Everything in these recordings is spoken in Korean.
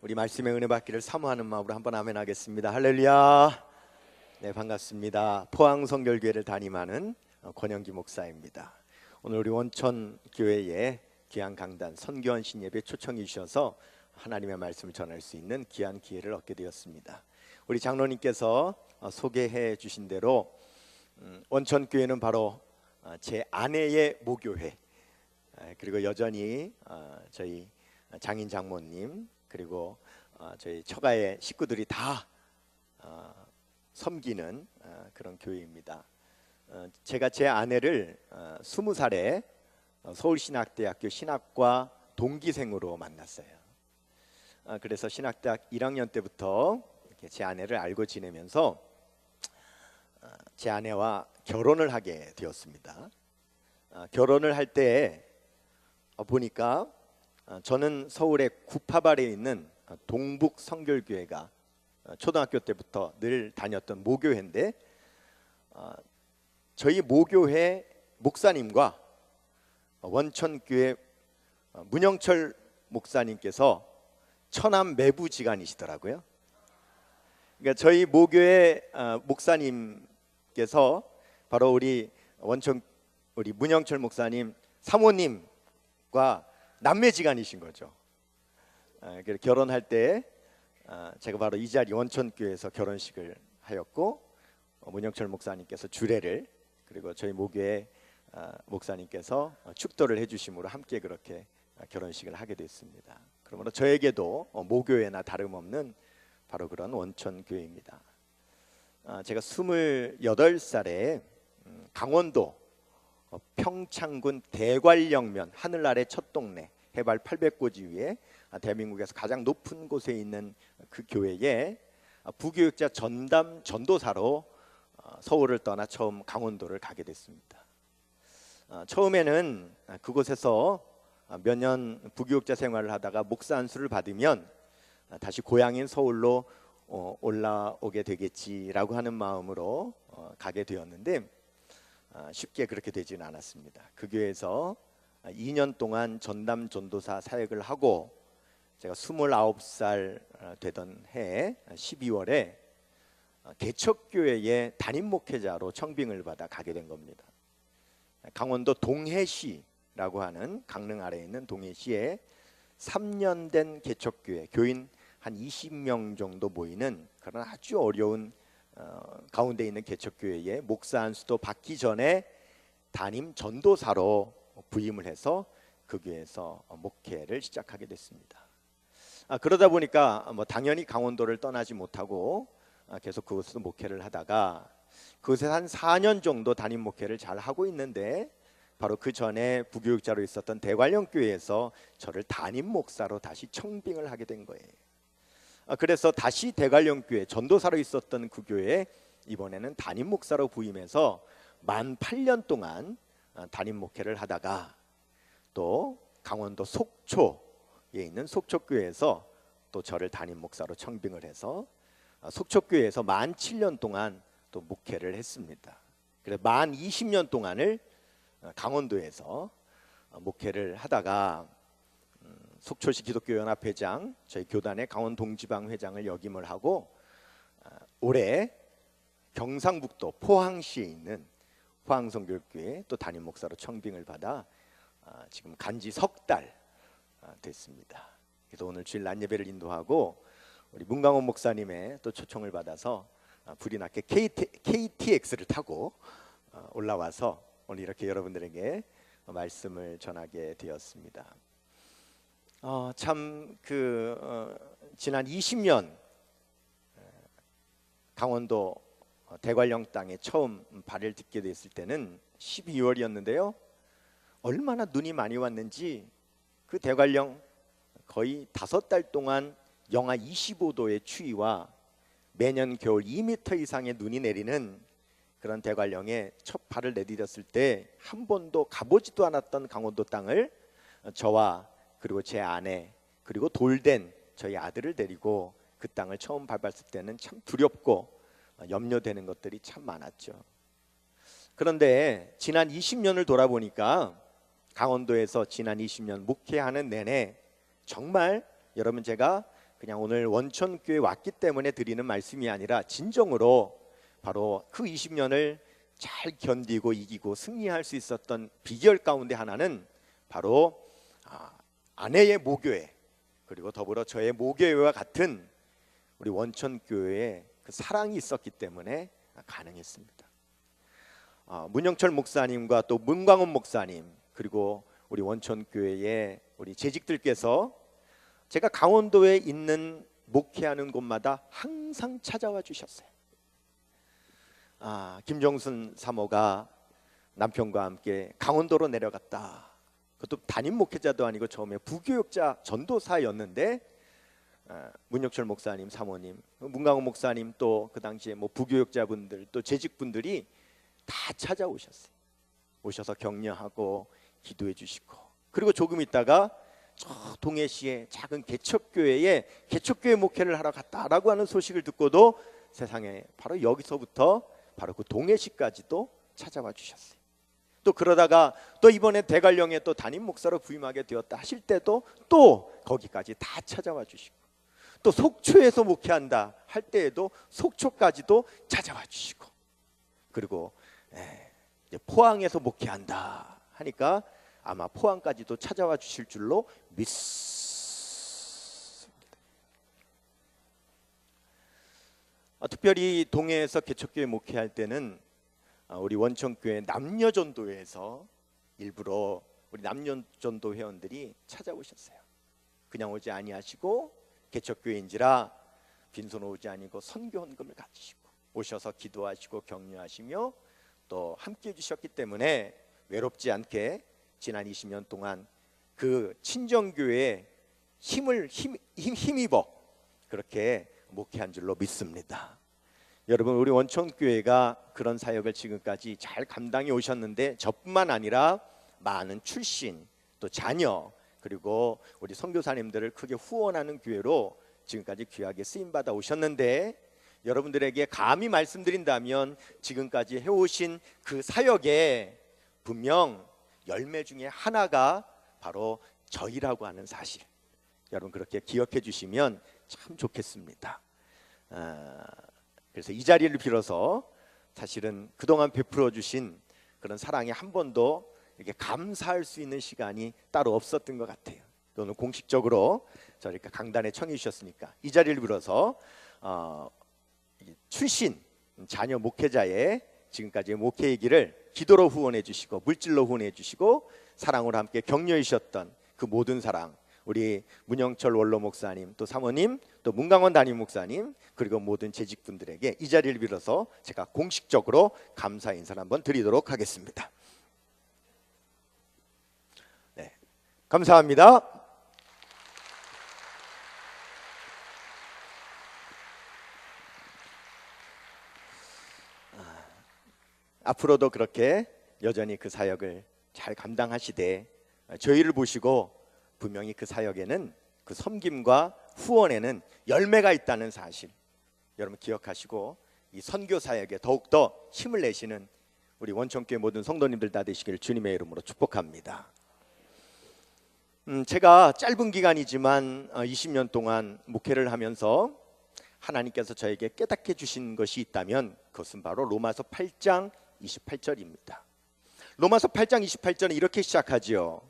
우리 말씀의 은혜 받기를 사모하는 마음으로 한번 아멘 하겠습니다. 할렐루야. 네, 반갑습니다. 포항 성결교회를 담임하는 권영기 목사입니다. 오늘 우리 원천교회에 귀한 강단 선교원 신예배 초청해 주셔서 하나님의 말씀을 전할 수 있는 귀한 기회를 얻게 되었습니다. 우리 장로님께서 소개해 주신 대로 원천교회는 바로 제 아내의 모교회, 그리고 여전히 저희 장인 장모님 그리고 저희 처가의 식구들이 다 섬기는 그런 교회입니다. 제가 제 아내를 20살에 서울신학대학교 신학과 동기생으로 만났어요. 그래서 신학대학 1학년 때부터 이렇게 제 아내를 알고 지내면서 제 아내와 결혼을 하게 되었습니다. 결혼을 할 때 보니까 저는 서울의 구파발에 있는 동북 성결교회가 초등학교 때부터 늘 다녔던 모교회인데, 저희 모교회 목사님과 원천교회 문영철 목사님께서 처남 매부지간이시더라고요. 그러니까 저희 모교회 목사님께서 바로 우리 문영철 목사님 사모님과 남매지간이신 거죠. 결혼할 때 제가 바로 이 자리 원천교회에서 결혼식을 하였고, 문영철 목사님께서 주례를, 그리고 저희 모교회 목사님께서 축도를 해주심으로 함께 그렇게 결혼식을 하게 됐습니다. 그러므로 저에게도 모교회나 다름없는 바로 그런 원천교회입니다. 제가 28살에 강원도 평창군 대관령면 하늘 아래 첫 동네 해발 800고지 위에 대한민국에서 가장 높은 곳에 있는 그 교회에 부교육자 전담 전도사로 서울을 떠나 처음 강원도를 가게 됐습니다. 처음에는 그곳에서 몇 년 부교육자 생활을 하다가 목사 안수를 받으면 다시 고향인 서울로 올라오게 되겠지라고 하는 마음으로 가게 되었는데, 쉽게 그렇게 되지는 않았습니다. 그 교회에서 2년 동안 전담 전도사 사역을 하고, 제가 29살 되던 해 12월에 개척교회의 담임 목회자로 청빙을 받아 가게 된 겁니다. 강원도 동해시라고 하는 강릉 아래에 있는 동해시에 3년 된 개척교회, 교인 한 20명 정도 모이는 그런 아주 어려운 가운데 있는 개척교회에 목사 안수도 받기 전에 담임 전도사로 부임을 해서 그 교회에서 목회를 시작하게 됐습니다. 그러다 보니까 당연히 강원도를 떠나지 못하고 계속 그곳에서 목회를 하다가 그곳에서 한 4년 정도 담임 목회를 잘 하고 있는데, 바로 그 전에 부교육자로 있었던 대관령교회에서 저를 담임 목사로 다시 청빙을 하게 된 거예요. 그래서 다시 대관령교회 전도사로 있었던 그 교회에 이번에는 담임 목사로 부임해서 만 8년 동안 담임 목회를 하다가, 또 강원도 속초에 있는 속초교회에서 또 저를 담임 목사로 청빙을 해서 속초교회에서 만 7년 동안 또 목회를 했습니다. 그래서 만 20년 동안을 강원도에서 목회를 하다가 속초시 기독교연합회장, 저희 교단의 강원동지방회장을 역임을 하고, 올해 경상북도 포항시에 있는 포항성결교회 또 담임 목사로 청빙을 받아 지금 간지 석 달 됐습니다. 그래서 오늘 주일 낮 예배를 인도하고 우리 문강원 목사님의 또 초청을 받아서 불이 나게 KTX를 타고 올라와서 오늘 이렇게 여러분들에게 말씀을 전하게 되었습니다. 지난 20년 강원도 대관령 땅에 처음 발을 딛게 됐을 때는 12월이었는데요. 얼마나 눈이 많이 왔는지 그 대관령 거의 5달 동안 영하 25도의 추위와 매년 겨울 2m 이상의 눈이 내리는 그런 대관령에 첫 발을 내디뎠을 때 한 번도 가보지도 않았던 강원도 땅을 저와 그리고 제 아내 그리고 돌된 저희 아들을 데리고 그 땅을 처음 밟았을 때는 참 두렵고 염려되는 것들이 참 많았죠. 그런데 지난 20년을 돌아보니까 강원도에서 지난 20년 목회하는 내내 정말 여러분, 제가 그냥 오늘 원천교회 왔기 때문에 드리는 말씀이 아니라 진정으로 바로 그 20년을 잘 견디고 이기고 승리할 수 있었던 비결 가운데 하나는 바로 아내의 모교회, 그리고 더불어 저의 모교회와 같은 우리 원천교회에 그 사랑이 있었기 때문에 가능했습니다. 문영철 목사님과 또 문광원 목사님, 그리고 우리 원천교회의 우리 재직들께서 제가 강원도에 있는 목회하는 곳마다 항상 찾아와 주셨어요. 김정순 사모가 남편과 함께 강원도로 내려갔다. 그것도 담임 목회자도 아니고 처음에 부교육자 전도사였는데 문혁철 목사님, 사모님, 문강호 목사님, 또 그 당시에 뭐 부교육자분들, 또 재직분들이 다 찾아오셨어요. 오셔서 격려하고 기도해 주시고, 그리고 조금 있다가 저 동해시의 작은 개척교회에 개척교회 목회를 하러 갔다라고 하는 소식을 듣고도 세상에 바로 여기서부터 바로 그 동해시까지도 찾아와 주셨어요. 또 그러다가 또 이번에 대관령에 또 담임 목사로 부임하게 되었다 하실 때도 또 거기까지 다 찾아와 주시고, 또 속초에서 목회한다 할 때에도 속초까지도 찾아와 주시고, 그리고 이제 포항에서 목회한다 하니까 아마 포항까지도 찾아와 주실 줄로 믿습니다. 특별히 동해에서 개척교회 목회할 때는 우리 원천교회 남녀전도회에서 일부러 우리 남녀전도 회원들이 찾아오셨어요. 그냥 오지 아니하시고 개척교회인지라 빈손 오지 아니고 선교 헌금을 가지시고 오셔서 기도하시고 격려하시며 또 함께 해주셨기 때문에 외롭지 않게 지난 20년 동안 그 친정교회에 힘입어 그렇게 목회한 줄로 믿습니다. 여러분, 우리 원천교회가 그런 사역을 지금까지 잘 감당해 오셨는데 저뿐만 아니라 많은 출신, 또 자녀, 그리고 우리 선교사님들을 크게 후원하는 교회로 지금까지 귀하게 쓰임받아 오셨는데, 여러분들에게 감히 말씀드린다면 지금까지 해오신 그 사역에 분명 열매 중에 하나가 바로 저희라고 하는 사실, 여러분 그렇게 기억해 주시면 참 좋겠습니다. 그래서 이 자리를 빌어서 사실은 그동안 베풀어 주신 그런 사랑에 한 번도 이렇게 감사할 수 있는 시간이 따로 없었던 것 같아요. 오늘 공식적으로 저를 강단에 청해 주셨으니까 이 자리를 빌어서 출신 자녀 목회자의 지금까지의 목회의 길을 기도로 후원해 주시고 물질로 후원해 주시고 사랑으로 함께 격려해 주셨던 그 모든 사랑, 우리 문영철 원로 목사님, 또 사모님, 또 문강원 담임 목사님, 그리고 모든 재직분들에게 이 자리를 빌어서 제가 공식적으로 감사 인사를 한번 드리도록 하겠습니다. 네, 감사합니다. 앞으로도 그렇게 여전히 그 사역을 잘 감당하시되 저희를 보시고 분명히 그 사역에는, 그 섬김과 후원에는 열매가 있다는 사실 여러분 기억하시고 이 선교 사역에 더욱더 힘을 내시는 우리 원천교회 모든 성도님들 다 되시기를 주님의 이름으로 축복합니다. 제가 짧은 기간이지만 20년 동안 목회를 하면서 하나님께서 저에게 깨닫게 주신 것이 있다면 그것은 바로 로마서 8장 28절입니다. 로마서 8장 28절은 이렇게 시작하지요.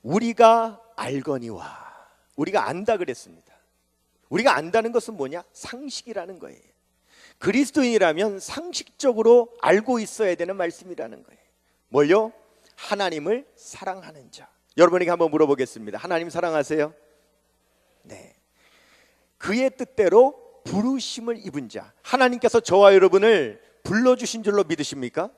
우리가 알거니와, 우리가 안다 그랬습니다. 우리가 안다는 것은 뭐냐? 상식이라는 거예요. 그리스도인이라면 상식적으로 알고 있어야 되는 말씀이라는 거예요. 뭘요? 하나님을 사랑하는 자. 여러분에게 한번 물어보겠습니다. 하나님 사랑하세요? 네. 그의 뜻대로 부르심을 입은 자, 하나님께서 저와 여러분을 불러주신 줄로 믿으십니까?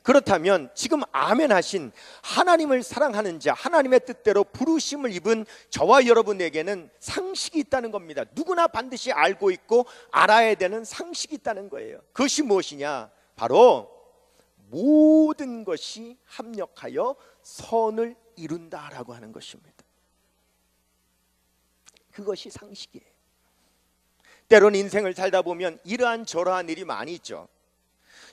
그렇다면 지금 아멘 하신 하나님을 사랑하는 자, 하나님의 뜻대로 부르심을 입은 저와 여러분에게는 상식이 있다는 겁니다. 누구나 반드시 알고 있고 알아야 되는 상식이 있다는 거예요. 그것이 무엇이냐? 바로 모든 것이 합력하여 선을 이룬다라고 하는 것입니다. 그것이 상식이에요. 때로는 인생을 살다 보면 이러한 저러한 일이 많이 있죠.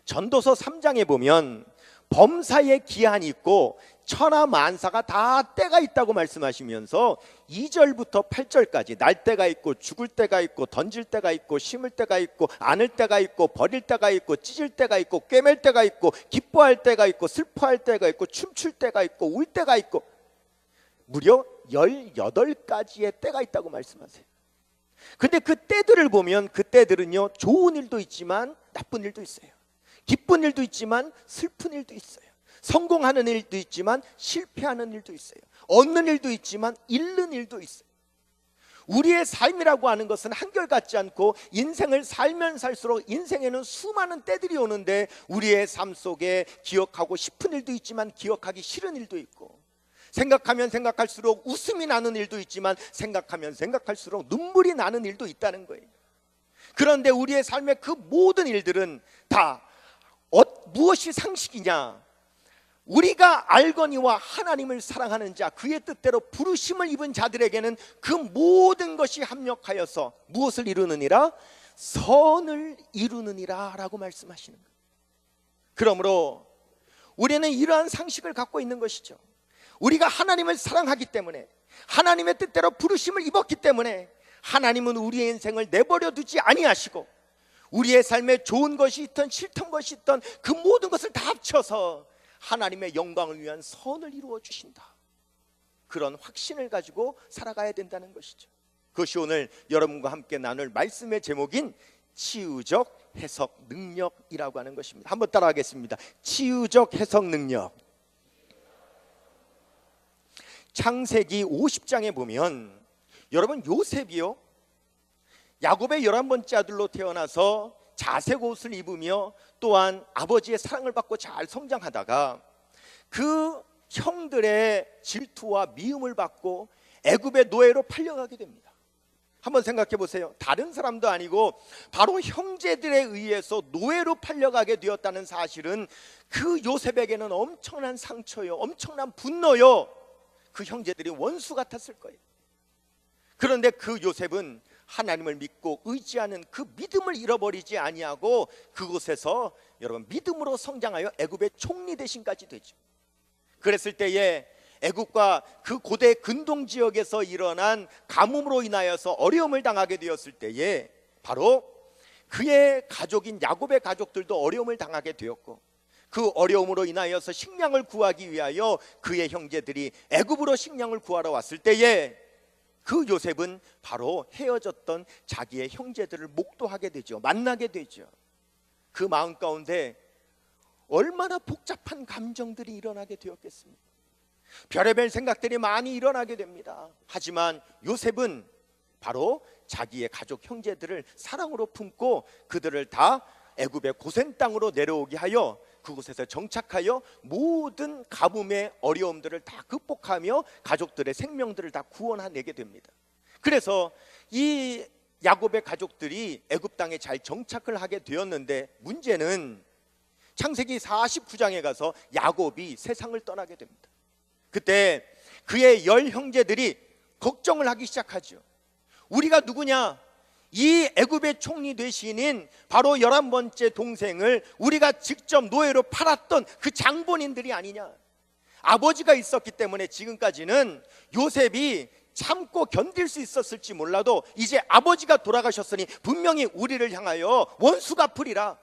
전도서 3장에 보면 범사에 기한이 있고 천하 만사가 다 때가 있다고 말씀하시면서 2절부터 8절까지 날 때가 있고 죽을 때가 있고 던질 때가 있고 심을 때가 있고 안을 때가 있고 버릴 때가 있고 찢을 때가 있고 꿰맬 때가 있고 기뻐할 때가 있고 슬퍼할 때가 있고 춤출 때가 있고 울 때가 있고 무려 18가지의 때가 있다고 말씀하세요. 근데 그 때들을 보면 그 때들은요, 좋은 일도 있지만 나쁜 일도 있어요. 기쁜 일도 있지만 슬픈 일도 있어요. 성공하는 일도 있지만 실패하는 일도 있어요. 얻는 일도 있지만 잃는 일도 있어요. 우리의 삶이라고 하는 것은 한결같지 않고 인생을 살면 살수록 인생에는 수많은 때들이 오는데 우리의 삶 속에 기억하고 싶은 일도 있지만 기억하기 싫은 일도 있고 생각하면 생각할수록 웃음이 나는 일도 있지만 생각하면 생각할수록 눈물이 나는 일도 있다는 거예요. 그런데 우리의 삶의 그 모든 일들은 다 무엇이 상식이냐? 우리가 알거니와 하나님을 사랑하는 자, 그의 뜻대로 부르심을 입은 자들에게는 그 모든 것이 합력하여서 무엇을 이루느니라? 선을 이루느니라 라고 말씀하시는 거예요. 그러므로 우리는 이러한 상식을 갖고 있는 것이죠. 우리가 하나님을 사랑하기 때문에, 하나님의 뜻대로 부르심을 입었기 때문에 하나님은 우리의 인생을 내버려 두지 아니하시고 우리의 삶에 좋은 것이 있던 싫던 것이 있던 그 모든 것을 다 합쳐서 하나님의 영광을 위한 선을 이루어 주신다. 그런 확신을 가지고 살아가야 된다는 것이죠. 그것이 오늘 여러분과 함께 나눌 말씀의 제목인 치유적 해석 능력이라고 하는 것입니다. 한번 따라하겠습니다. 치유적 해석 능력. 창세기 50장에 보면 여러분, 요셉이요, 야곱의 11번째 아들로 태어나서 자색 옷을 입으며 또한 아버지의 사랑을 받고 잘 성장하다가 그 형들의 질투와 미움을 받고 애굽의 노예로 팔려가게 됩니다. 한번 생각해 보세요. 다른 사람도 아니고 바로 형제들에 의해서 노예로 팔려가게 되었다는 사실은 그 요셉에게는 엄청난 상처요, 엄청난 분노요. 그 형제들이 원수 같았을 거예요. 그런데 그 요셉은 하나님을 믿고 의지하는 그 믿음을 잃어버리지 아니하고 그곳에서 여러분 믿음으로 성장하여 애굽의 총리 대신까지 되죠. 그랬을 때에 애굽과 그 고대 근동 지역에서 일어난 가뭄으로 인하여서 어려움을 당하게 되었을 때에 바로 그의 가족인 야곱의 가족들도 어려움을 당하게 되었고 그 어려움으로 인하여서 식량을 구하기 위하여 그의 형제들이 애굽으로 식량을 구하러 왔을 때에 그 요셉은 바로 헤어졌던 자기의 형제들을 목도하게 되죠. 만나게 되죠. 그 마음 가운데 얼마나 복잡한 감정들이 일어나게 되었겠습니까? 별의별 생각들이 많이 일어나게 됩니다. 하지만 요셉은 바로 자기의 가족 형제들을 사랑으로 품고 그들을 다 애굽의 고센 땅으로 내려오게 하여 그곳에서 정착하여 모든 가뭄의 어려움들을 다 극복하며 가족들의 생명들을 다 구원해내게 됩니다. 그래서 이 야곱의 가족들이 애굽 땅에 잘 정착을 하게 되었는데 문제는 창세기 49장에 가서 야곱이 세상을 떠나게 됩니다. 그때 그의 10형제들이 걱정을 하기 시작하죠. 우리가 누구냐? 이 애굽의 총리 되시는 바로 11번째 동생을 우리가 직접 노예로 팔았던 그 장본인들이 아니냐. 아버지가 있었기 때문에 지금까지는 요셉이 참고 견딜 수 있었을지 몰라도 이제 아버지가 돌아가셨으니 분명히 우리를 향하여 원수 갚으리라.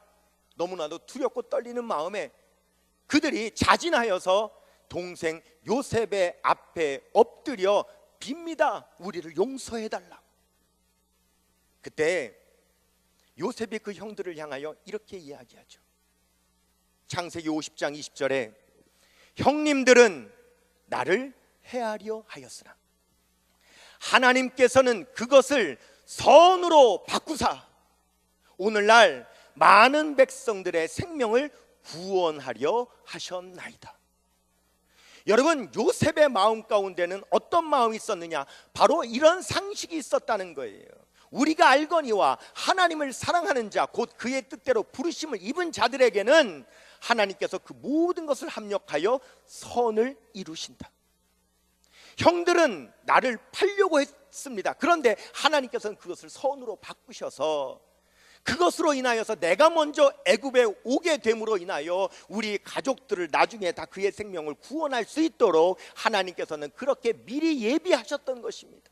너무나도 두렵고 떨리는 마음에 그들이 자진하여서 동생 요셉의 앞에 엎드려 빕니다. 우리를 용서해달라. 그때 요셉이 그 형들을 향하여 이렇게 이야기하죠. 창세기 50장 20절에 형님들은 나를 해하려 하였으나 하나님께서는 그것을 선으로 바꾸사 오늘날 많은 백성들의 생명을 구원하려 하셨나이다. 여러분, 요셉의 마음 가운데는 어떤 마음이 있었느냐? 바로 이런 상식이 있었다는 거예요. 우리가 알거니와 하나님을 사랑하는 자, 곧 그의 뜻대로 부르심을 입은 자들에게는 하나님께서 그 모든 것을 합력하여 선을 이루신다. 형들은 나를 팔려고 했습니다. 그런데 하나님께서는 그것을 선으로 바꾸셔서 그것으로 인하여서 내가 먼저 애굽에 오게 됨으로 인하여 우리 가족들을 나중에 다 그의 생명을 구원할 수 있도록 하나님께서는 그렇게 미리 예비하셨던 것입니다.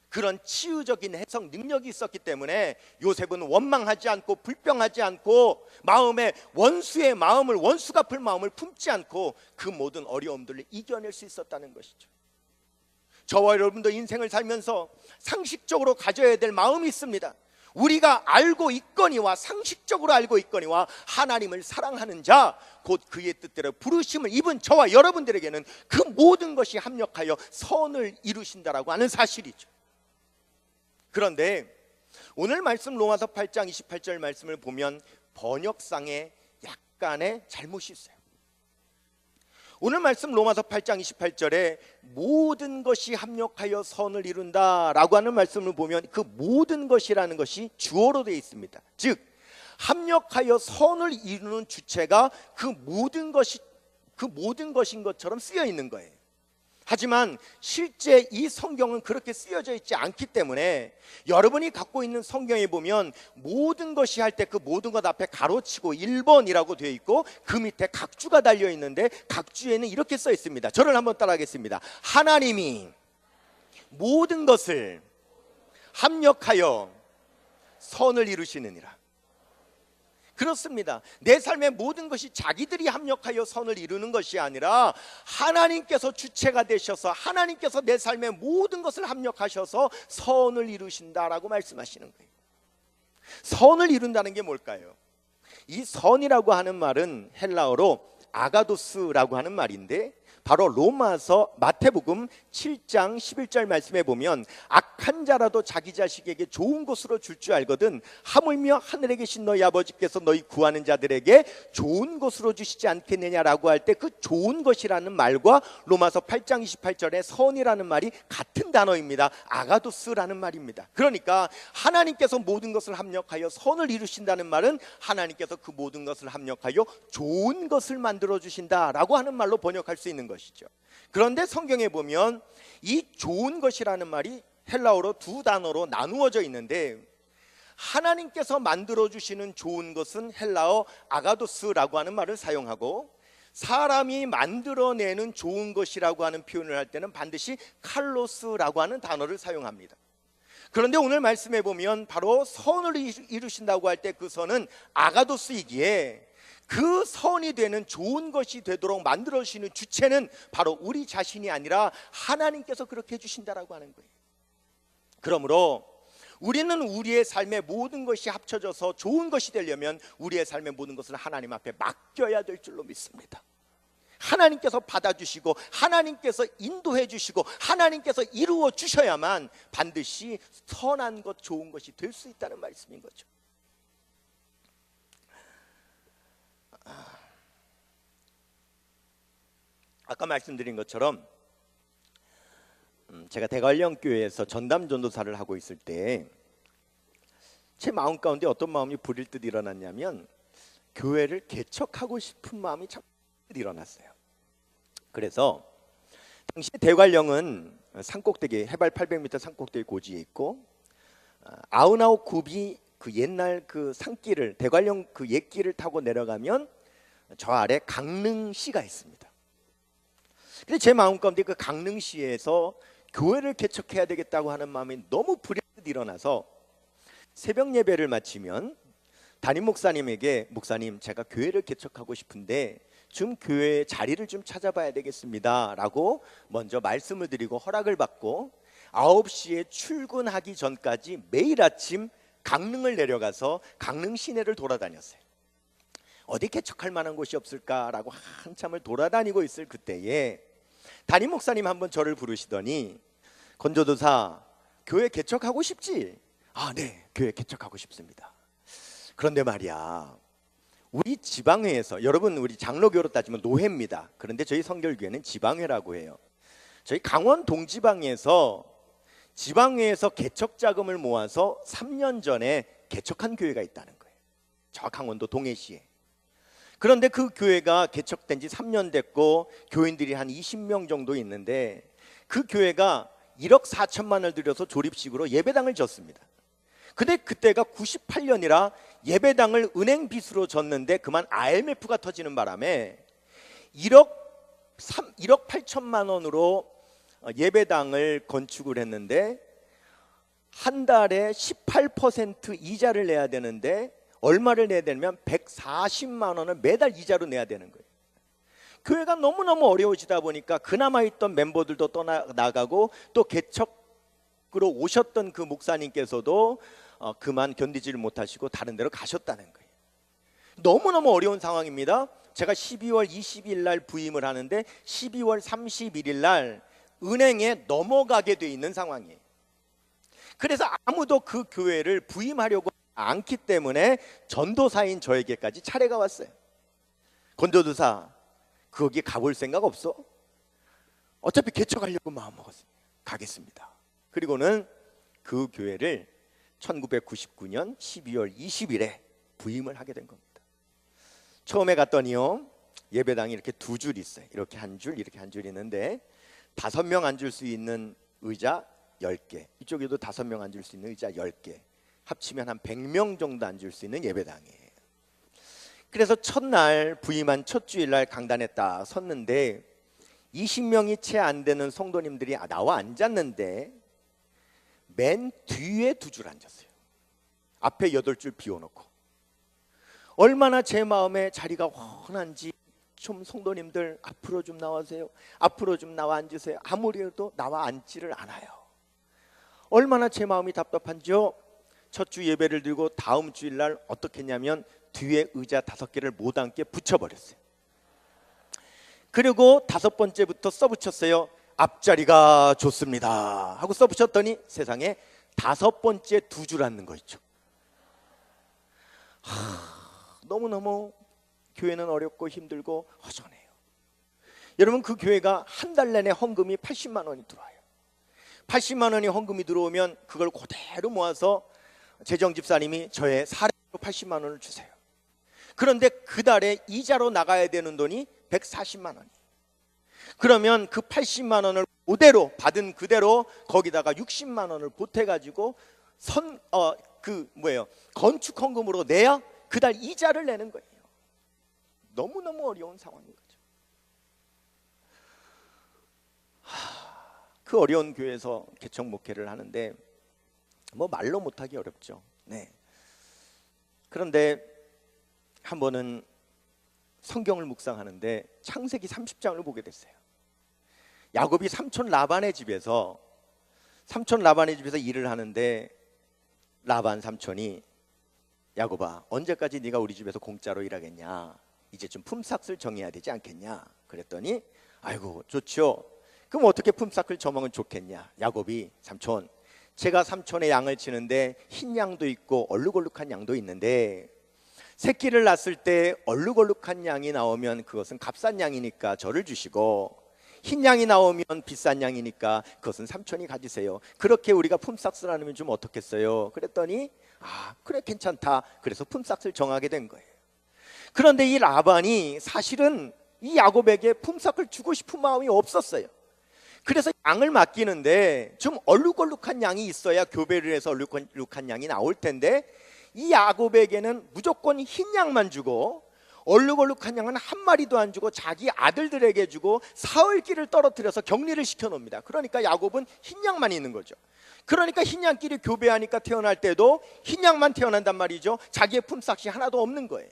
그런 치유적인 해석 능력이 있었기 때문에 요셉은 원망하지 않고 불평하지 않고 마음에 원수의 마음을, 원수 갚을 마음을 품지 않고 그 모든 어려움들을 이겨낼 수 있었다는 것이죠. 저와 여러분도 인생을 살면서 상식적으로 가져야 될 마음이 있습니다. 우리가 알고 있거니와 상식적으로 알고 있거니와 하나님을 사랑하는 자 곧 그의 뜻대로 부르심을 입은 저와 여러분들에게는 그 모든 것이 합력하여 선을 이루신다라고 하는 사실이죠. 그런데 오늘 말씀 로마서 8장 28절 말씀을 보면 번역상에 약간의 잘못이 있어요. 오늘 말씀 로마서 8장 28절에 모든 것이 합력하여 선을 이룬다라고 하는 말씀을 보면 그 모든 것이라는 것이 주어로 되어 있습니다. 즉 합력하여 선을 이루는 주체가 그 모든 것인 것처럼 쓰여 있는 거예요. 하지만 실제 이 성경은 그렇게 쓰여져 있지 않기 때문에 여러분이 갖고 있는 성경에 보면 모든 것이 할 때 그 모든 것 앞에 가로치고 1번이라고 되어 있고 그 밑에 각주가 달려 있는데 각주에는 이렇게 써 있습니다. 저를 한번 따라하겠습니다. 하나님이 모든 것을 합력하여 선을 이루시느니라. 그렇습니다. 내 삶의 모든 것이 자기들이 합력하여 선을 이루는 것이 아니라 하나님께서 주체가 되셔서 하나님께서 내 삶의 모든 것을 합력하셔서 선을 이루신다라고 말씀하시는 거예요. 선을 이룬다는 게 뭘까요? 이 선이라고 하는 말은 헬라어로 아가도스라고 하는 말인데 바로 로마서 마태복음 7장 11절 말씀에 보면 악한 자라도 자기 자식에게 좋은 것으로 줄 줄 알거든 하물며 하늘에 계신 너희 아버지께서 너희 구하는 자들에게 좋은 것으로 주시지 않겠느냐라고 할 때 그 좋은 것이라는 말과 로마서 8장 28절의 선이라는 말이 같은 단어입니다. 아가도스라는 말입니다. 그러니까 하나님께서 모든 것을 합력하여 선을 이루신다는 말은 하나님께서 그 모든 것을 합력하여 좋은 것을 만들어 주신다라고 하는 말로 번역할 수 있는 것이죠. 그런데 성경에 보면 이 좋은 것이라는 말이 헬라어로 두 단어로 나누어져 있는데 하나님께서 만들어 주시는 좋은 것은 헬라어 아가도스라고 하는 말을 사용하고 사람이 만들어내는 좋은 것이라고 하는 표현을 할 때는 반드시 칼로스라고 하는 단어를 사용합니다. 그런데 오늘 말씀해 보면 바로 선을 이루신다고 할 때 그 선은 아가도스이기에 그 선이 되는 좋은 것이 되도록 만들어주시는 주체는 바로 우리 자신이 아니라 하나님께서 그렇게 해주신다라고 하는 거예요. 그러므로 우리는 우리의 삶의 모든 것이 합쳐져서 좋은 것이 되려면 우리의 삶의 모든 것을 하나님 앞에 맡겨야 될 줄로 믿습니다. 하나님께서 받아주시고 하나님께서 인도해 주시고 하나님께서 이루어 주셔야만 반드시 선한 것, 좋은 것이 될 수 있다는 말씀인 거죠. 아까 말씀드린 것처럼 제가 대관령교회에서 전담 전도사를 하고 있을 때 제 마음 가운데 어떤 마음이 불일 듯 일어났냐면 교회를 개척하고 싶은 마음이 참 일어났어요. 그래서 당시 대관령은 산꼭대기 해발 800m 산꼭대기 고지에 있고 아흔아홉 굽이 그 옛날 그 산길을 대관령 그 옛길을 타고 내려가면 저 아래 강릉시가 있습니다. 근데 제 마음 가운데 그 강릉시에서 교회를 개척해야 되겠다고 하는 마음이 너무 불현듯 일어나서 새벽 예배를 마치면 담임 목사님에게 목사님 제가 교회를 개척하고 싶은데 좀 교회의 자리를 좀 찾아봐야 되겠습니다 라고 먼저 말씀을 드리고 허락을 받고 9시에 출근하기 전까지 매일 아침 강릉을 내려가서 강릉 시내를 돌아다녔어요. 어디 개척할 만한 곳이 없을까라고 한참을 돌아다니고 있을 그때에 담임 목사님 한번 저를 부르시더니 건조도사 교회 개척하고 싶지? 아, 네, 교회 개척하고 싶습니다. 그런데 말이야 우리 지방회에서 여러분 우리 장로교로 따지면 노회입니다. 그런데 저희 성결교회는 지방회라고 해요. 저희 강원 동지방에서 지방회에서 개척 자금을 모아서 3년 전에 개척한 교회가 있다는 거예요. 저 강원도 동해시에. 그런데 그 교회가 개척된 지 3년 됐고 교인들이 한 20명 정도 있는데 그 교회가 1억 4천만 원을 들여서 조립식으로 예배당을 졌습니다. 근데 그때가 98년이라 예배당을 은행 빚으로 졌는데 그만 IMF가 터지는 바람에 1억 8천만 원으로 예배당을 건축을 했는데 한 달에 18% 이자를 내야 되는데 얼마를 내야 되냐면 140만 원을 매달 이자로 내야 되는 거예요. 교회가 너무너무 어려워지다 보니까 그나마 있던 멤버들도 떠나가고 또 개척으로 오셨던 그 목사님께서도 그만 견디지를 못하시고 다른 데로 가셨다는 거예요. 너무너무 어려운 상황입니다. 제가 12월 20일 날 부임을 하는데 12월 31일 날 은행에 넘어가게 돼 있는 상황이에요. 그래서 아무도 그 교회를 부임하려고 않기 때문에 전도사인 저에게까지 차례가 왔어요. 권도도사 거기 가볼 생각 없어? 어차피 개척하려고 마음먹었어요. 가겠습니다. 그리고는 그 교회를 1999년 12월 20일에 부임을 하게 된 겁니다. 처음에 갔더니요, 예배당이 이렇게 두 줄 있어요. 이렇게 한 줄, 이렇게 한 줄 있는데 5명 앉을 수 있는 의자 10개, 이쪽에도 5명 앉을 수 있는 의자 10개, 합치면 한 100명 정도 앉을 수 있는 예배당이에요. 그래서 첫날 부임한 첫 주일날 강단에 딱 섰는데 20명이 채 안 되는 성도님들이 나와 앉았는데 맨 뒤에 두 줄 앉았어요. 앞에 8줄 비워놓고. 얼마나 제 마음에 자리가 훤한지 좀 성도님들 앞으로 좀 나와세요. 앞으로 좀 나와 앉으세요. 아무리 해도 나와 앉지를 않아요. 얼마나 제 마음이 답답한지요. 첫 주 예배를 드리고 다음 주일날 어떻게 했냐면 뒤에 의자 5개를 못 앉게 붙여버렸어요. 그리고 5번째부터 써붙였어요. 앞자리가 좋습니다 하고 써붙였더니 세상에 5번째 두 줄 앉는 거 있죠. 너무너무 교회는 어렵고 힘들고 허전해요. 여러분, 그 교회가 한 달 내내 헌금이 80만 원이 들어와요. 80만 원이 헌금이 들어오면 그걸 그대로 모아서 재정집사님이 저의 사례로 80만 원을 주세요. 그런데 그 달에 이자로 나가야 되는 돈이 140만 원이에요. 그러면 그 80만 원을 그대로 받은 그대로 거기다가 60만 원을 보태가지고 건축 헌금으로 내야 그달 이자를 내는 거예요. 너무너무 어려운 상황인 거죠. 그 어려운 교회에서 개척 목회를 하는데 뭐 말로 못하기 어렵죠. 네. 그런데 한 번은 성경을 묵상하는데 창세기 30장을 보게 됐어요. 야곱이 삼촌 라반의 집에서 일을 하는데 라반 삼촌이 야곱아, 언제까지 네가 우리 집에서 공짜로 일하겠냐? 이제 좀 품삯을 정해야 되지 않겠냐? 그랬더니 아이고 좋죠. 그럼 어떻게 품삯을 정하면 좋겠냐? 야곱이 삼촌, 제가 삼촌의 양을 치는데 흰 양도 있고 얼룩얼룩한 양도 있는데 새끼를 낳았을 때 얼룩얼룩한 양이 나오면 그것은 값싼 양이니까 저를 주시고 흰 양이 나오면 비싼 양이니까 그것은 삼촌이 가지세요. 그렇게 우리가 품삯을 나누면 좀 어떻겠어요? 그랬더니 그래 괜찮다. 그래서 품삯을 정하게 된 거예요. 그런데 이 라반이 사실은 이 야곱에게 품삯을 주고 싶은 마음이 없었어요. 그래서 양을 맡기는데 좀 얼룩얼룩한 양이 있어야 교배를 해서 얼룩얼룩한 양이 나올 텐데 이 야곱에게는 무조건 흰 양만 주고 얼룩얼룩한 양은 한 마리도 안 주고 자기 아들들에게 주고 사흘길을 떨어뜨려서 격리를 시켜놓습니다. 그러니까 야곱은 흰 양만 있는 거죠. 그러니까 흰 양끼리 교배하니까 태어날 때도 흰 양만 태어난단 말이죠. 자기의 품삯이 하나도 없는 거예요.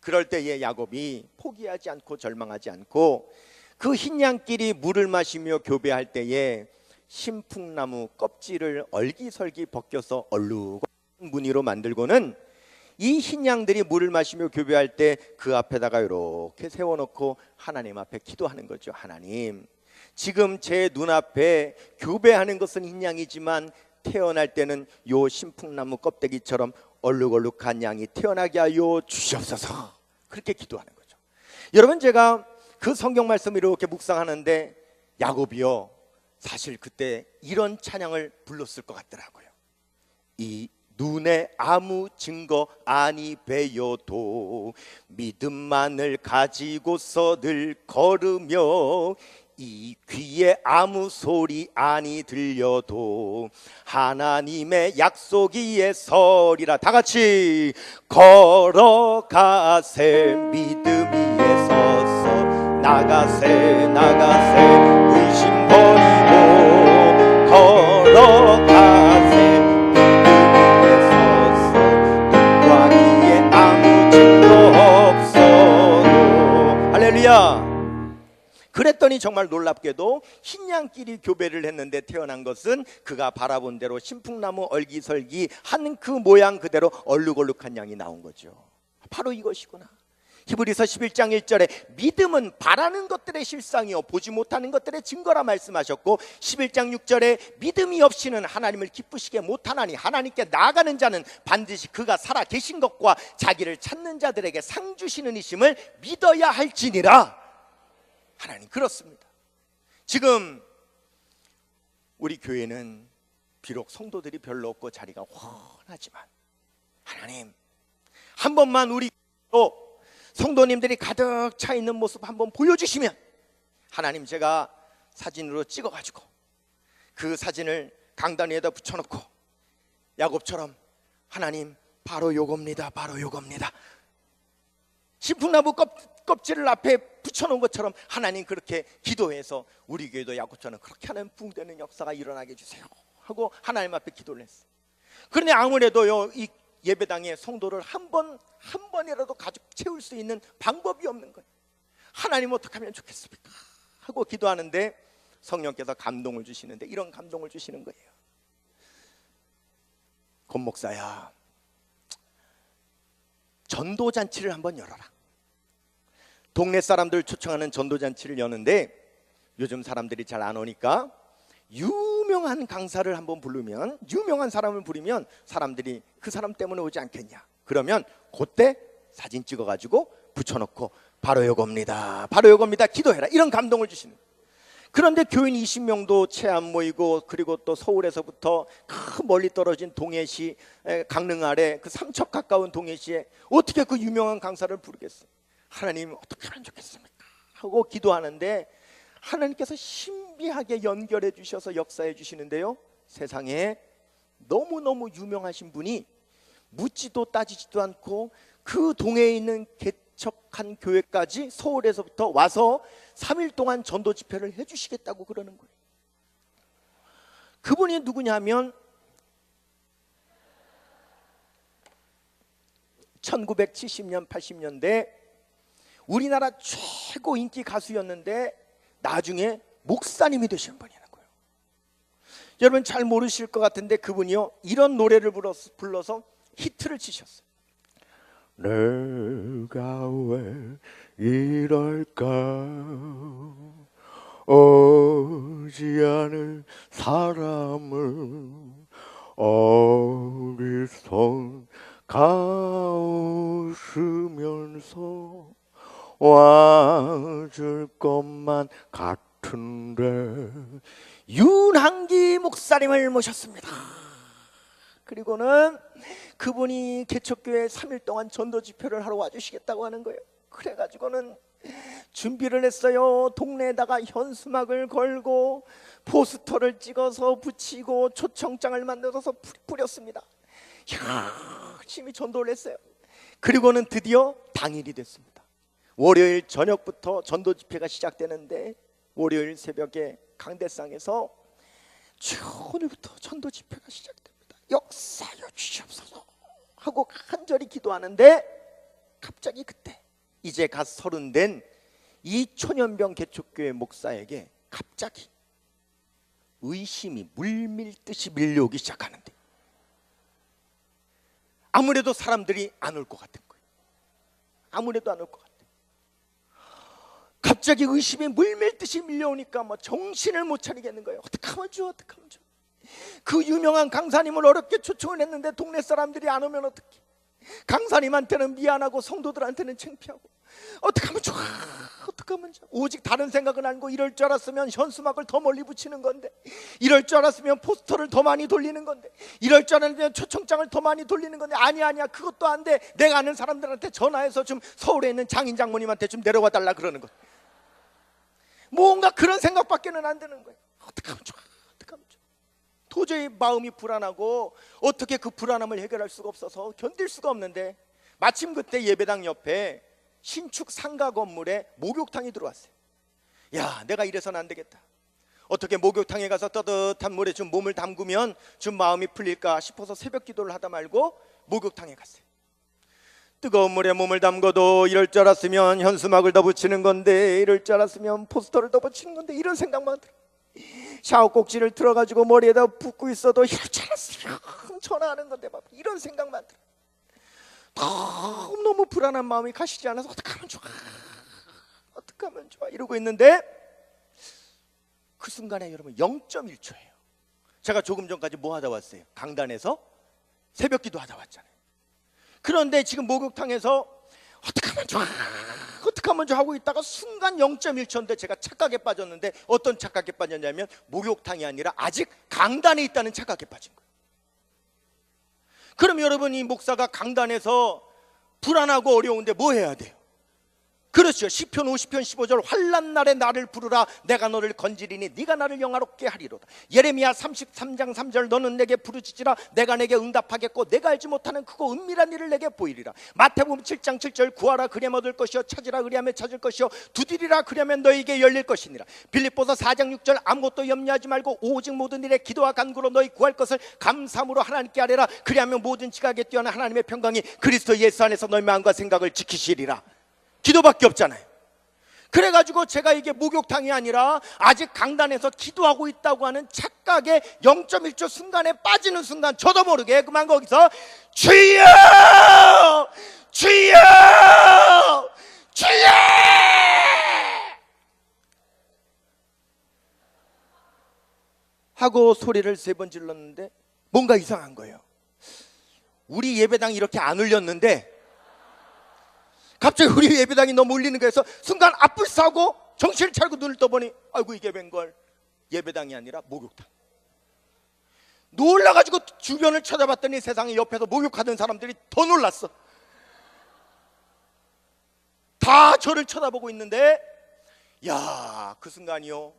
그럴 때에 야곱이 포기하지 않고 절망하지 않고 그 흰 양끼리 물을 마시며 교배할 때에 신풍나무 껍질을 얼기설기 벗겨서 얼룩 무늬로 만들고는 이 흰 양들이 물을 마시며 교배할 때 그 앞에다가 이렇게 세워놓고 하나님 앞에 기도하는 거죠. 하나님, 지금 제 눈앞에 교배하는 것은 흰 양이지만 태어날 때는 요 신풍나무 껍데기처럼 얼룩얼룩한 양이 태어나게 하여 주시옵소서. 그렇게 기도하는 거죠. 여러분, 제가 그 성경 말씀을 이렇게 묵상하는데 야곱이요, 사실 그때 이런 찬양을 불렀을 것 같더라고요. 이 눈에 아무 증거 아니 배여도 믿음만을 가지고서 늘 걸으며 이 귀에 아무 소리 아니 들려도 하나님의 약속 위에 서리라. 다 같이 걸어가세 믿음 위에 서서 나가세 나가세 의심 버리고 걸어가세 믿음 위에 서서 눈과 귀에 아무 증거 없어도. 할렐루야. 그랬더니 정말 놀랍게도 흰양끼리 교배를 했는데 태어난 것은 그가 바라본 대로 신풍나무 얼기설기 한 그 모양 그대로 얼룩얼룩한 양이 나온 거죠. 바로 이것이구나. 히브리서 11장 1절에 믿음은 바라는 것들의 실상이요 보지 못하는 것들의 증거라 말씀하셨고, 11장 6절에 믿음이 없이는 하나님을 기쁘시게 못하나니 하나님께 나아가는 자는 반드시 그가 살아 계신 것과 자기를 찾는 자들에게 상 주시는 이심을 믿어야 할지니라. 하나님 그렇습니다. 지금 우리 교회는 비록 성도들이 별로 없고 자리가 훤하지만 하나님 한 번만 우리 성도님들이 가득 차 있는 모습 한번 보여주시면 하나님 제가 사진으로 찍어가지고 그 사진을 강단 위에다 붙여놓고 야곱처럼 하나님 바로 요겁니다 바로 요겁니다 신풍나무 껍질을 앞에 붙여놓은 것처럼 하나님 그렇게 기도해서 우리 교회도 야곱처럼 그렇게 하는 붕대는 역사가 일어나게 해주세요 하고 하나님 앞에 기도를 했어요. 그런데 아무래도요 이 예배당에 성도를 한 번이라도 가득 채울 수 있는 방법이 없는 거예요. 하나님 어떻게 하면 좋겠습니까 하고 기도하는데 성령께서 감동을 주시는데 이런 감동을 주시는 거예요. 권 목사야, 전도잔치를 한번 열어라. 동네 사람들 초청하는 전도잔치를 여는데 요즘 사람들이 잘 안 오니까 유명한 강사를 한번 부르면, 유명한 사람을 부르면 사람들이 그 사람 때문에 오지 않겠냐. 그러면 그때 사진 찍어가지고 붙여놓고 바로 요겁니다 바로 요겁니다 기도해라, 이런 감동을 주시는 거예요. 그런데 교인 20명도 채 안 모이고, 그리고 또 서울에서부터 그 멀리 떨어진 동해시 강릉 아래 그 삼척 가까운 동해시에 어떻게 그 유명한 강사를 부르겠어요. 하나님 어떻게 하면 좋겠습니까 하고 기도하는데 하나님께서 신비하게 연결해 주셔서 역사해 주시는데요, 세상에 너무너무 유명하신 분이 묻지도 따지지도 않고 그 동해에 있는 개척한 교회까지 서울에서부터 와서 3일 동안 전도 집회를 해주시겠다고 그러는 거예요. 그분이 누구냐면 1970년 80년대 우리나라 최고 인기 가수였는데 나중에 목사님이 되신 분이라는 거예요. 여러분 잘 모르실 것 같은데 그분이요 이런 노래를 불러서 히트를 치셨어요. 내가 왜 이럴까 오지 않을 사람을 어디선 가웃으면서 와줄 것만 같은데 윤한기 목사님을 모셨습니다. 그리고는 그분이 개척교회 3일 동안 전도 집회를 하러 와주시겠다고 하는 거예요. 그래가지고는 준비를 했어요. 동네에다가 현수막을 걸고 포스터를 찍어서 붙이고 초청장을 만들어서 뿌렸습니다. 열심히 전도를 했어요. 그리고는 드디어 당일이 됐습니다. 월요일 저녁부터 전도 집회가 시작되는데 월요일 새벽에 강대상에서 오늘부터 전도 집회가 시작됩니다. 역사여 주시옵소서 하고 간절히 기도하는데 갑자기 그때 이제 갓 30 된 이 초년병 개척교회 목사에게 갑자기 의심이 물밀듯이 밀려오기 시작하는데 아무래도 사람들이 안 올 것 같은 거예요. 아무래도 안 올 것 같아요. 갑자기 의심이 물밀듯이 밀려오니까 뭐 정신을 못 차리겠는 거예요. 어떡하면 좋아, 어떡하면 좋아. 그 유명한 강사님을 어렵게 초청을 했는데 동네 사람들이 안 오면 어떡해. 강사님한테는 미안하고 성도들한테는 창피하고 어떡하면 좋아, 어떡하면 좋아. 오직 다른 생각은 아니고 이럴 줄 알았으면 현수막을 더 멀리 붙이는 건데, 이럴 줄 알았으면 포스터를 더 많이 돌리는 건데, 이럴 줄 알았으면 초청장을 더 많이 돌리는 건데 아니야 그것도 안 돼. 내가 아는 사람들한테 전화해서 좀 서울에 있는 장인 장모님한테 좀 내려와 달라 그러는 거. 뭔가 그런 생각밖에는 안 드는 거예요. 어떻게 하면 좋아? 어떻게 하면 좋아? 도저히 마음이 불안하고 어떻게 그 불안함을 해결할 수가 없어서 견딜 수가 없는데, 마침 그때 예배당 옆에 신축 상가 건물에 목욕탕이 들어왔어요. 야, 내가 이래서는 안 되겠다. 어떻게 목욕탕에 가서 따뜻한 물에 좀 몸을 담그면 좀 마음이 풀릴까 싶어서 새벽 기도를 하다 말고 목욕탕에 갔어요. 뜨거운 물에 몸을 담궈도 이럴 줄 알았으면 현수막을 더 붙이는 건데, 이럴 줄 알았으면 포스터를 더 붙이는 건데, 이런 생각만 들어. 샤워 꼭지를 틀어가지고 머리에다 붓고 있어도 이럴 줄 알았으면 전화하는 건데, 막 이런 생각만 들어. 너무 불안한 마음이 가시지 않아서 어떻게 하면 좋아? 어떻게 하면 좋아? 이러고 있는데 그 순간에 여러분 0.1초예요. 제가 조금 전까지 뭐 하다 왔어요? 강단에서 새벽 기도 하다 왔잖아요. 그런데 지금 목욕탕에서 어떻게 하면 좋아? 어떻게 하면 좋아? 하고 있다가 순간 0.1초인데 제가 착각에 빠졌는데, 어떤 착각에 빠졌냐면 목욕탕이 아니라 아직 강단에 있다는 착각에 빠진 거예요. 그럼 여러분, 이 목사가 강단에서 불안하고 어려운데 뭐 해야 돼요? 그렇죠. 시편 50편 15절, 환난 날에 나를 부르라, 내가 너를 건지리니 네가 나를 영화롭게 하리로다. 예레미야 33장 3절, 너는 내게 부르짖으라, 내가 내게 응답하겠고 내가 알지 못하는 크고 은밀한 일을 내게 보이리라. 마태복음 7장 7절, 구하라 그리하면 얻을 것이요, 찾으라 그리하면 찾을 것이요, 두드리라 그리하면 너에게 열릴 것이니라. 빌립보서 4장 6절, 아무것도 염려하지 말고 오직 모든 일에 기도와 간구로 너희 구할 것을 감사함으로 하나님께 아뢰라. 그리하면 모든 지각에 뛰어난 하나님의 평강이 그리스도 예수 안에서 너희 마음과 생각을 지키시리라. 기도밖에 없잖아요. 그래가지고 제가 이게 목욕탕이 아니라 아직 강단에서 기도하고 있다고 하는 착각에 0.1초 순간에 빠지는 순간, 저도 모르게 그만 거기서 주여! 주여! 주여! 하고 소리를 3번 질렀는데 뭔가 이상한 거예요. 우리 예배당이 이렇게 안 울렸는데 갑자기 우리 예배당이 너무 울리는 거여서 순간 앞불싸고 정신을 차리고 눈을 떠보니, 아이고 이게 웬걸, 예배당이 아니라 목욕탕. 놀라가지고 주변을 찾아봤더니 세상에 옆에서 목욕하던 사람들이 더 놀랐어. 다 저를 쳐다보고 있는데, 야, 그 순간이요,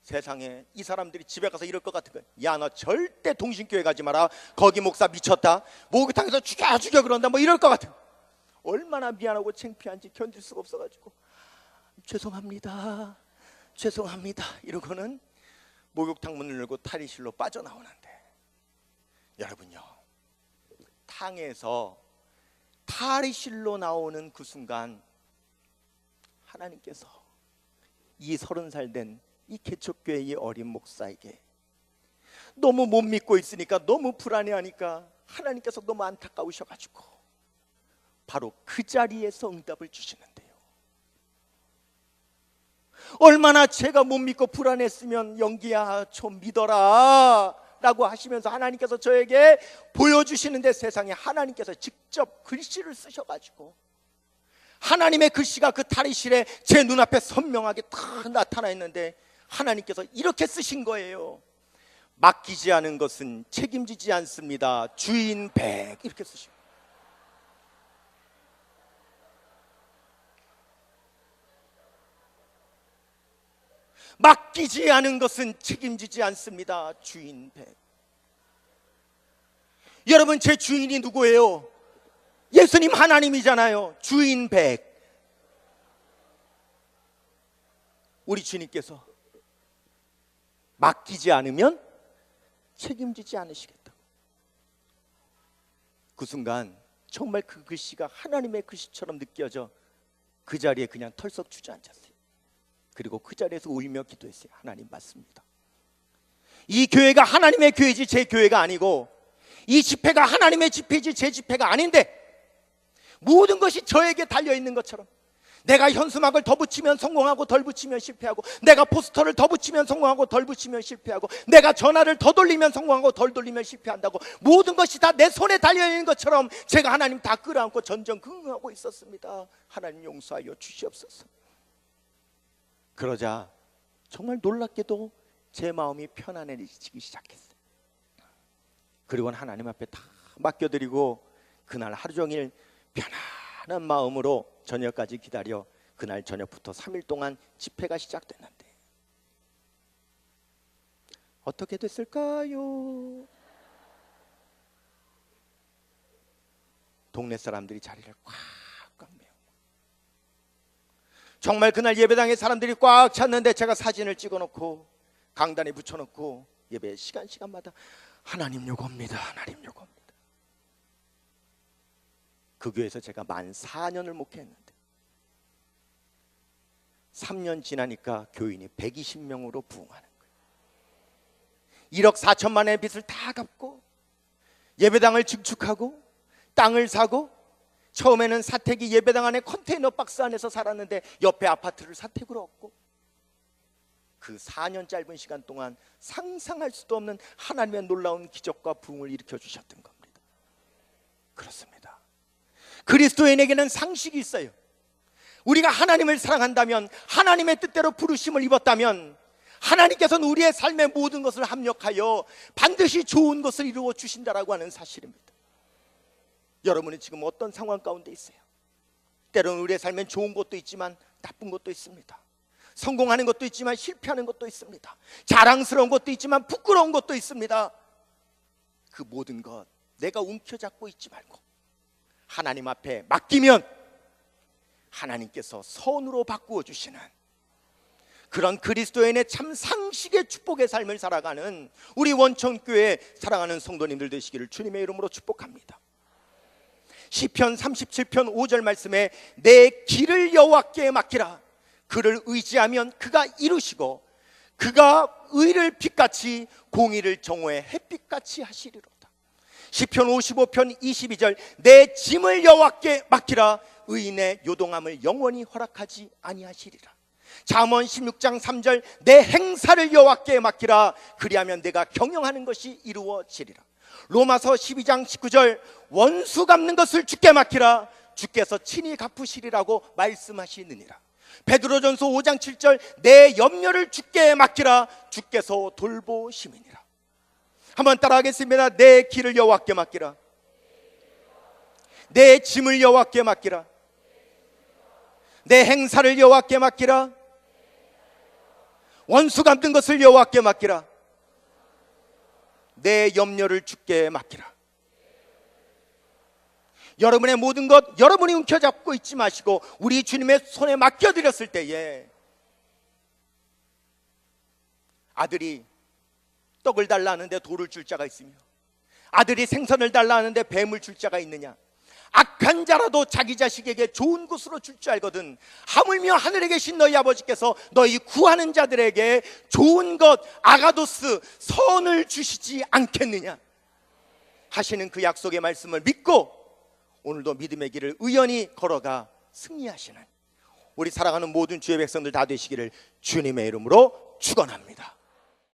세상에 이 사람들이 집에 가서 이럴 것 같은 거야. 야, 너 절대 동신교회 가지 마라, 거기 목사 미쳤다, 목욕탕에서 죽여 그런다, 뭐 이럴 것 같은 거야. 얼마나 미안하고 창피한지 견딜 수가 없어가지고 죄송합니다, 죄송합니다 이러고는 목욕탕 문을 열고 탈의실로 빠져나오는데, 여러분요, 탕에서 탈의실로 나오는 그 순간 하나님께서 이 30살 된 이 개척교회의 어린 목사에게 너무 못 믿고 있으니까, 너무 불안해하니까 하나님께서 너무 안타까우셔가지고 바로 그 자리에서 응답을 주시는데요. 얼마나 제가 못 믿고 불안했으면, 영기야 좀 믿어라 라고 하시면서 하나님께서 저에게 보여주시는데, 세상에 하나님께서 직접 글씨를 쓰셔가지고 하나님의 글씨가 그 탈의실에 제 눈앞에 선명하게 다 나타나 있는데, 하나님께서 이렇게 쓰신 거예요. 맡기지 않은 것은 책임지지 않습니다, 주인 백, 이렇게 쓰신 거예요. 맡기지 않은 것은 책임지지 않습니다, 주인 백. 여러분, 제 주인이 누구예요? 예수님 하나님이잖아요. 주인 백. 우리 주님께서 맡기지 않으면 책임지지 않으시겠다. 그 순간 정말 그 글씨가 하나님의 글씨처럼 느껴져 그 자리에 그냥 털썩 주저앉았어요. 그리고 그 자리에서 울며 기도했어요. 하나님, 맞습니다. 이 교회가 하나님의 교회지 제 교회가 아니고, 이 집회가 하나님의 집회지 제 집회가 아닌데, 모든 것이 저에게 달려있는 것처럼, 내가 현수막을 더 붙이면 성공하고 덜 붙이면 실패하고, 내가 포스터를 더 붙이면 성공하고 덜 붙이면 실패하고, 내가 전화를 더 돌리면 성공하고 덜 돌리면 실패한다고, 모든 것이 다 내 손에 달려있는 것처럼 제가 하나님 다 끌어안고 전전긍긍하고 있었습니다. 하나님 용서하여 주시옵소서. 그러자 정말 놀랍게도 제 마음이 편안해지기 시작했어요. 그리고는 하나님 앞에 다 맡겨드리고 그날 하루 종일 편안한 마음으로 저녁까지 기다려 그날 저녁부터 3일 동안 집회가 시작됐는데, 어떻게 됐을까요? 동네 사람들이 자리를 꽉 메워. 정말 그날 예배당에 사람들이 꽉 찼는데 제가 사진을 찍어놓고 강단에 붙여놓고 예배 시간마다 하나님 요겁니다, 하나님 요겁니다. 그 교회에서 제가 만 4년을 목회했는데 3년 지나니까 교인이 120명으로 부흥하는 거예요. 1억 4천만의 빚을 다 갚고 예배당을 증축하고 땅을 사고, 처음에는 사택이 예배당 안에 컨테이너 박스 안에서 살았는데 옆에 아파트를 사택으로 얻고, 그 4년 짧은 시간 동안 상상할 수도 없는 하나님의 놀라운 기적과 부흥을 일으켜 주셨던 겁니다. 그렇습니다. 그리스도인에게는 상식이 있어요. 우리가 하나님을 사랑한다면, 하나님의 뜻대로 부르심을 입었다면 하나님께서는 우리의 삶의 모든 것을 합력하여 반드시 좋은 것을 이루어 주신다라고 하는 사실입니다. 여러분이 지금 어떤 상황 가운데 있어요? 때로는 우리의 삶엔 좋은 것도 있지만 나쁜 것도 있습니다. 성공하는 것도 있지만 실패하는 것도 있습니다. 자랑스러운 것도 있지만 부끄러운 것도 있습니다. 그 모든 것 내가 움켜잡고 있지 말고 하나님 앞에 맡기면 하나님께서 선으로 바꾸어 주시는 그런 그리스도인의 참 상식의 축복의 삶을 살아가는 우리 원천교회 사랑하는 성도님들 되시기를 주님의 이름으로 축복합니다. 시편 37편 5절 말씀에 내 길을 여호와께 맡기라. 그를 의지하면 그가 이루시고 그가 의를 빛같이 공의를 정오의 햇빛같이 하시리로다. 시편 55편 22절 내 짐을 여호와께 맡기라. 의인의 요동함을 영원히 허락하지 아니하시리라. 잠언 16장 3절 내 행사를 여호와께 맡기라. 그리하면 내가 경영하는 것이 이루어지리라. 로마서 12장 19절 원수 갚는 것을 주께 맡기라. 주께서 친히 갚으시리라고 말씀하시느니라. 베드로전서 5장 7절 내 염려를 주께 맡기라. 주께서 돌보심이니라. 한번 따라하겠습니다. 내 길을 여호와께 맡기라. 내 짐을 여호와께 맡기라. 내 행사를 여호와께 맡기라. 원수 갚는 것을 여호와께 맡기라. 내 염려를 주께 맡기라. 여러분의 모든 것 여러분이 움켜잡고 있지 마시고 우리 주님의 손에 맡겨드렸을 때에 아들이 떡을 달라 하는데 돌을 줄 자가 있으며 아들이 생선을 달라 하는데 뱀을 줄 자가 있느냐. 악한 자라도 자기 자식에게 좋은 것으로 줄 줄 알거든 하물며 하늘에 계신 너희 아버지께서 너희 구하는 자들에게 좋은 것 아가도스 선을 주시지 않겠느냐 하시는 그 약속의 말씀을 믿고 오늘도 믿음의 길을 의연히 걸어가 승리하시는 우리 사랑하는 모든 주의 백성들 다 되시기를 주님의 이름으로 축원합니다.